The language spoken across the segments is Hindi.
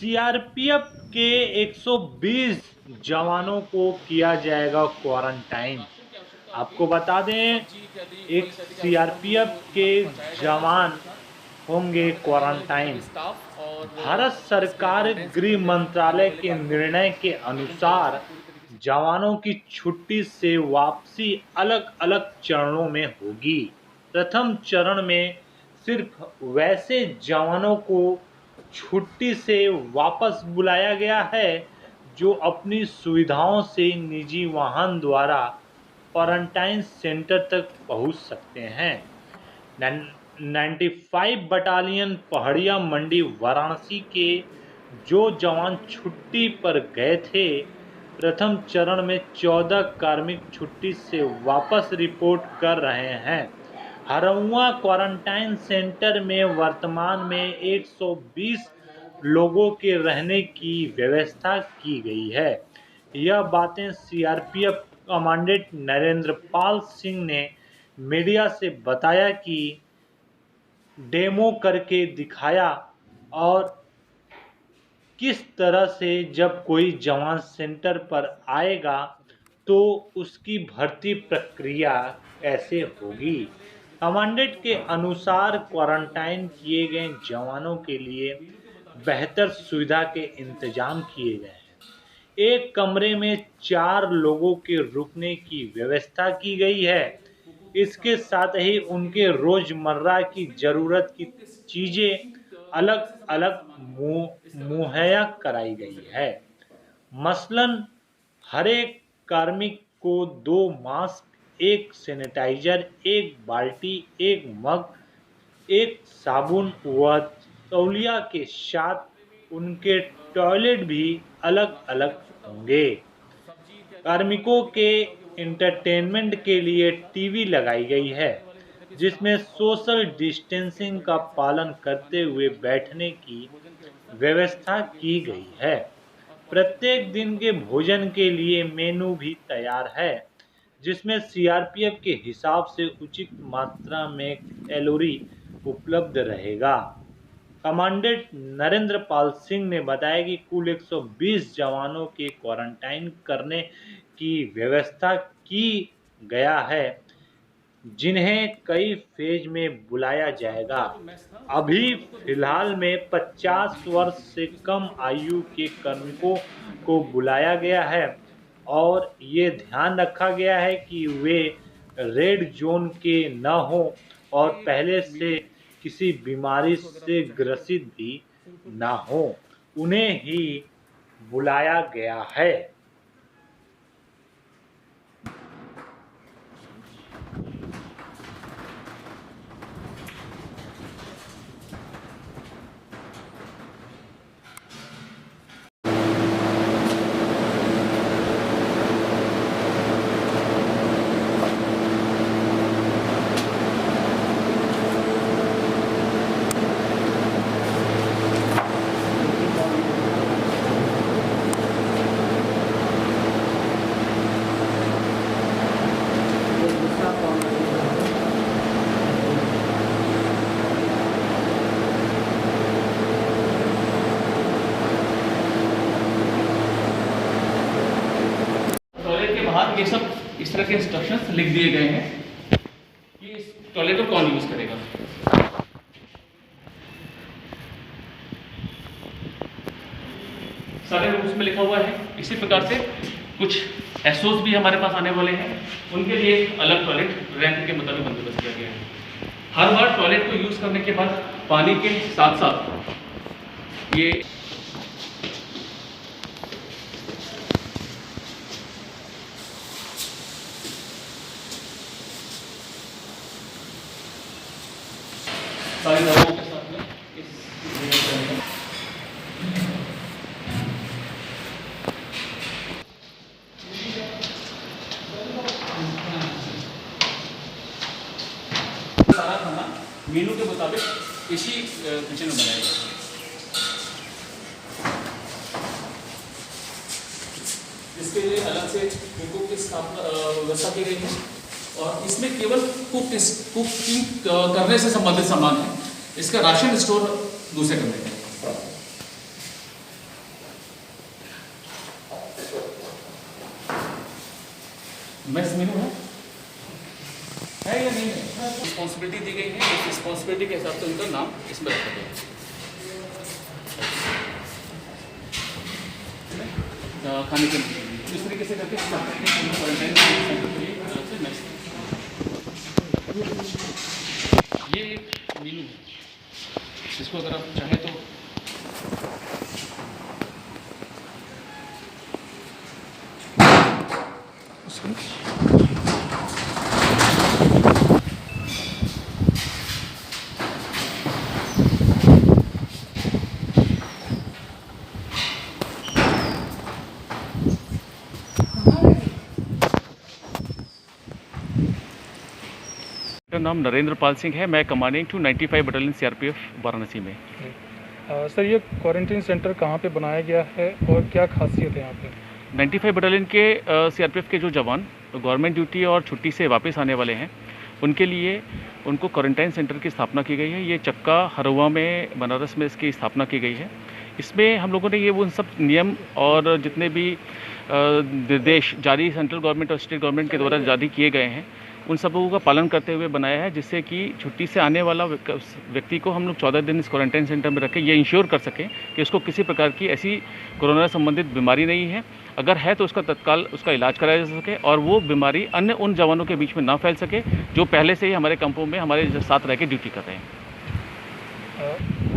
सीआरपीएफ के 120 जवानों को किया जाएगा क्वारंटाइन। आपको बता दें, एक सीआरपीएफ के जवान होंगे क्वारंटाइन। भारत सरकार गृह मंत्रालय के निर्णय के अनुसार जवानों की छुट्टी से वापसी अलग अलग चरणों में होगी। प्रथम चरण में सिर्फ वैसे जवानों को छुट्टी से वापस बुलाया गया है जो अपनी सुविधाओं से निजी वाहन द्वारा क्वारंटाइन सेंटर तक पहुंच सकते हैं। 95 बटालियन पहाड़िया मंडी वाराणसी के जो जवान छुट्टी पर गए थे, प्रथम चरण में 14 कार्मिक छुट्टी से वापस रिपोर्ट कर रहे हैं। हरहुआ क्वारंटाइन सेंटर में वर्तमान में 120 लोगों के रहने की व्यवस्था की गई है। यह बातें सीआरपीएफ कमांडेंट नरेंद्र पाल सिंह ने मीडिया से बताया कि डेमो करके दिखाया और किस तरह से जब कोई जवान सेंटर पर आएगा तो उसकी भर्ती प्रक्रिया कैसे होगी। कमांडेंट के अनुसार क्वारंटाइन किए गए जवानों के लिए बेहतर सुविधा के इंतजाम किए गए हैं। एक कमरे में 4 लोगों के रुकने की व्यवस्था की गई है। इसके साथ ही उनके रोजमर्रा की जरूरत की चीजें अलग अलग मुहैया कराई गई है। मसलन हर एक कार्मिक को 2 मास्क, 1 सैनिटाइजर, 1 बाल्टी, 1 मग, 1 साबुन व तौलिया के साथ उनके टॉयलेट भी अलग अलग होंगे। कार्मिकों के एंटरटेनमेंट के लिए टीवी लगाई गई है जिसमें सोशल डिस्टेंसिंग का पालन करते हुए बैठने की व्यवस्था की गई है। प्रत्येक दिन के भोजन के लिए मेनू भी तैयार है जिसमें सीआरपीएफ के हिसाब से उचित मात्रा में कैलोरी उपलब्ध रहेगा। कमांडेंट नरेंद्र पाल सिंह ने बताया कि कुल 120 जवानों के क्वारंटाइन करने की व्यवस्था की गया है जिन्हें कई फेज में बुलाया जाएगा। अभी फिलहाल में 50 वर्ष से कम आयु के कार्मिकों को बुलाया गया है और ये ध्यान रखा गया है कि वे रेड जोन के न हो और पहले से किसी बीमारी से ग्रसित भी ना हो, उन्हें ही बुलाया गया है। बाहर ये सब इस तरह के इंस्ट्रक्शंस लिख दिए गए हैं कि इस टॉयलेट को कौन यूज करेगा। सारे रूल्स में लिखा हुआ है। इसी प्रकार से कुछ एसओस भी हमारे पास आने वाले हैं, उनके लिए एक अलग टॉयलेट रैंक के मुताबिक बंदोबस्त किया गया है। हर बार टॉयलेट को यूज करने के बाद पानी के साथ साथ ये सारी दवाओं के साथ में इस सारा खाना मेनू के मुताबिक इसी किचन में बनाया जाएगा। इसके लिए अलग से कुक की व्यवस्था की गई है और इसमें केवल कुकिंग करने से संबंधित सामान है। इसका राशन स्टोर दूसरे कमरे में। मेस मेनू है या नहीं है? रिस्पॉन्सिबिलिटी दी गई है, इस रिस्पॉन्सिबिलिटी के हिसाब से उनका नाम इसमें रखा गया है। खाने के इस तरीके से करके क्वारंटाइन सेंटर के लिए अलग से मेस। ये एक मेनू है, इसको अगर आप चाहें तो मेरा नाम नरेंद्र पाल सिंह है। मैं commanding to 95 battalion CRPF Varanasi में। सर, ये क्वारंटीन सेंटर कहाँ पे बनाया गया है और क्या खासियत है यहाँ पे? 95 बटालियन के सीआरपीएफ के जो जवान गवर्नमेंट ड्यूटी और छुट्टी से वापस आने वाले हैं, उनके लिए उनको क्वारंटाइन सेंटर की स्थापना की गई है। ये चक्का हरुआ में, बनारस में इसकी स्थापना की गई है। इसमें हम लोगों ने ये उन सब नियम और जितने भी निर्देश जारी सेंट्रल गवर्नमेंट और स्टेट गवर्नमेंट के द्वारा जारी किए गए हैं, उन सबों का पालन करते हुए बनाया है, जिससे कि छुट्टी से आने वाला व्यक्ति को हम लोग 14 दिन इस क्वारंटाइन सेंटर में रखें, ये इंश्योर कर सकें कि उसको किसी प्रकार की ऐसी कोरोना संबंधित बीमारी नहीं है। अगर है तो उसका तत्काल उसका इलाज कराया जा सके और वो बीमारी अन्य उन जवानों के बीच में ना फैल सके जो पहले से ही हमारे कैंपों में हमारे साथ रह के ड्यूटी कर रहे हैं।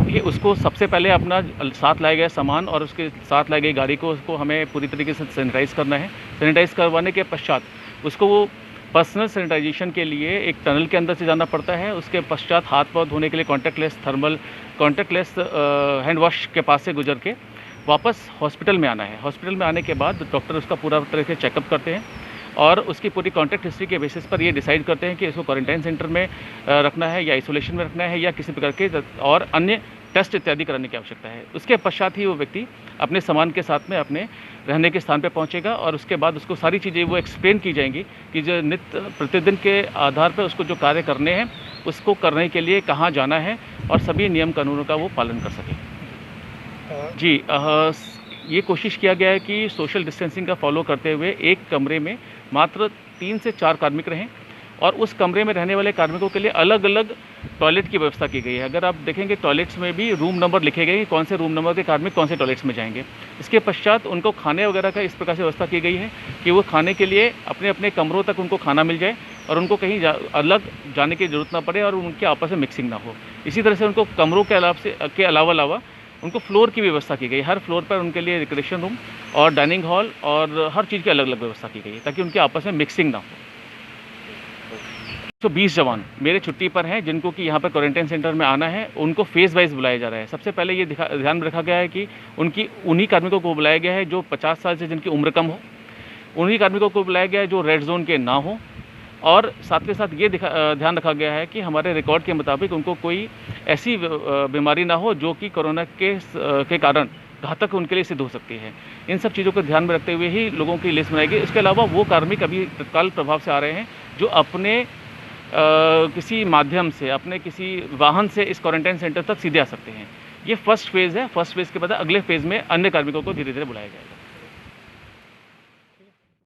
कि उसको सबसे पहले अपना साथ लाए गए सामान और उसके साथ लाई गई गाड़ी को उसको हमें पूरी तरीके से सैनिटाइज़ करना है। सैनिटाइज़ करवाने के पश्चात उसको वो पर्सनल सैनिटाइजेशन के लिए एक टनल के अंदर से जाना पड़ता है। उसके पश्चात हाथ पाँव धोने के लिए कॉन्टैक्टलेस हैंड वॉश के पास से गुजर के वापस हॉस्पिटल में आना है। हॉस्पिटल में आने के बाद डॉक्टर उसका पूरा तरह से चेकअप करते हैं और उसकी पूरी कॉन्टैक्ट हिस्ट्री के बेसिस पर ये डिसाइड करते हैं कि इसको क्वारंटाइन सेंटर में रखना है या आइसोलेशन में रखना है या किसी प्रकार के और अन्य टेस्ट इत्यादि कराने की आवश्यकता है। उसके पश्चात ही वो व्यक्ति अपने सामान के साथ में अपने रहने के स्थान पर पहुंचेगा और उसके बाद उसको सारी चीज़ें वो एक्सप्लेन की जाएंगी कि जो नित्य प्रतिदिन के आधार पर उसको जो कार्य करने हैं उसको करने के लिए कहाँ जाना है और सभी नियम कानूनों का वो पालन कर सके। जी, ये कोशिश किया गया है कि सोशल डिस्टेंसिंग का फॉलो करते हुए एक कमरे में मात्र 3 से 4 कार्मिक रहें और उस कमरे में रहने वाले कार्मिकों के लिए अलग अलग टॉयलेट की व्यवस्था की गई है। अगर आप देखेंगे टॉयलेट्स में भी रूम नंबर लिखे गए हैं, कौन से रूम नंबर के कार्मिक कौन से टॉयलेट्स में जाएंगे। इसके पश्चात उनको खाने वगैरह का इस प्रकार से व्यवस्था की गई है कि वो खाने के लिए अपने अपने कमरों तक उनको खाना मिल जाए और उनको कहीं अलग जाने की ज़रूरत ना पड़े और उनके आपस में मिक्सिंग ना हो। इसी तरह से उनको कमरों के अलावा उनको फ्लोर की व्यवस्था की गई। हर फ्लोर पर उनके लिए रिक्रिएशन रूम और डाइनिंग हॉल और हर चीज़ की अलग अलग व्यवस्था की गई है ताकि उनके आपस में मिक्सिंग ना हो। तो 20 जवान मेरे छुट्टी पर हैं जिनको कि यहाँ पर क्वारंटाइन सेंटर में आना है, उनको फेज़ वाइज बुलाया जा रहा है। सबसे पहले ये ध्यान में रखा गया है कि उन्हीं कार्मिकों को बुलाया गया है जो 50 साल से जिनकी उम्र कम हो, उन्हीं कार्मिकों को बुलाया गया है जो रेड जोन के ना हो और साथ के साथ ये ध्यान रखा गया है कि हमारे रिकॉर्ड के मुताबिक उनको कोई ऐसी बीमारी ना हो जो कि कोरोना के कारण घातक उनके लिए सिद्ध हो सकती है। इन सब चीज़ों को ध्यान में रखते हुए ही लोगों की लिस्ट बनाई गई। इसके अलावा वो कार्मिक अभी तत्काल प्रभाव से आ रहे हैं जो अपने किसी माध्यम से अपने किसी वाहन से इस क्वारंटाइन सेंटर तक सीधे आ सकते हैं। ये फर्स्ट फेज़ है। फर्स्ट फेज़ के बाद अगले फेज़ में अन्य कार्मिकों को धीरे धीरे बुलाया जाएगा।